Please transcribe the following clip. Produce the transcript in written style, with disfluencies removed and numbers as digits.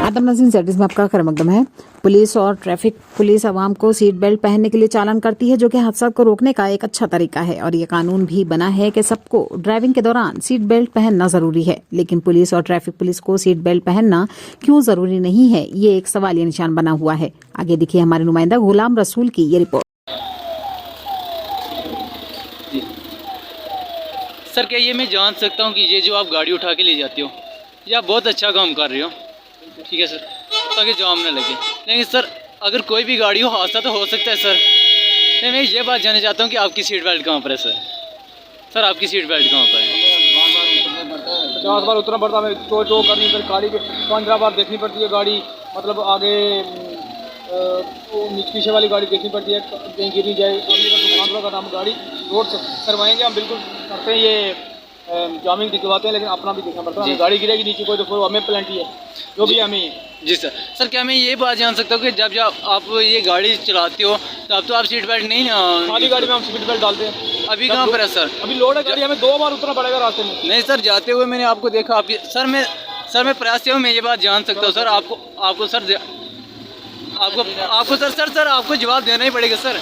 आदम नज़ीर service में आपका खैर मकदम है। पुलिस और ट्रैफिक पुलिस आवाम को सीट बेल्ट पहनने के लिए चालान करती है, जो कि हादसा को रोकने का एक अच्छा तरीका है। और ये कानून भी बना है कि सबको ड्राइविंग के दौरान सीट बेल्ट पहनना जरूरी है। लेकिन पुलिस और ट्रैफिक पुलिस को सीट बेल्ट पहनना क्यों जरूरी नहीं है, ये एक सवालिया निशान बना हुआ है। आगे देखिए हमारे नुमाइंदा गुलाम रसूल की ये रिपोर्ट। सर क्या ये मैं जान सकता हूँ कि ये जो आप गाड़ी उठा के ले जाते हो, ये आप बहुत अच्छा काम कर रहे हो, ठीक है सर, ताकि जाम ना लगे। लेकिन सर अगर कोई भी गाड़ी हो, हादसा तो हो सकता है सर। नहीं, मैं ये बात जानना चाहता हूँ कि आपकी सीट बेल्ट कहाँ पर है सर? सर आपकी सीट बेल्ट कहाँ पर है? 50 बार उतना पड़ता है, चो करनी, फिर गाड़ी के 15 बार देखनी पड़ती है गाड़ी, मतलब आगे नीचे पीछे वाली गाड़ी देखनी पड़ती है कहीं गिर नहीं जाए। अगले का नाम गाड़ी रोड से करवाएंगे हम, बिल्कुल करते हैं ये जामिंग दिखवाते हैं, लेकिन अपना भी देखना पड़ता है। गाड़ी गिरेगी नीचे कोई तो फिर हमें प्लांटी है, जो भी हमें। जी सर। सर क्या मैं ये बात जान सकता हूँ कि जब आप ये गाड़ी चलाते हो तो अब तो आप सीट बेल्ट नहीं खाली गाड़ी में हम सीट बेल्ट डालते हैं। अभी कहाँ पर है सर? अभी लोड है गाड़ी, हमें 2 बार उतना पड़ेगा रास्ते में। नहीं सर, जाते हुए मैंने आपको देखा। आप सर मैं प्रयास से हूँ, मैं ये बात जान सकता हूँ सर। आपको सर आपको जवाब देना ही पड़ेगा सर।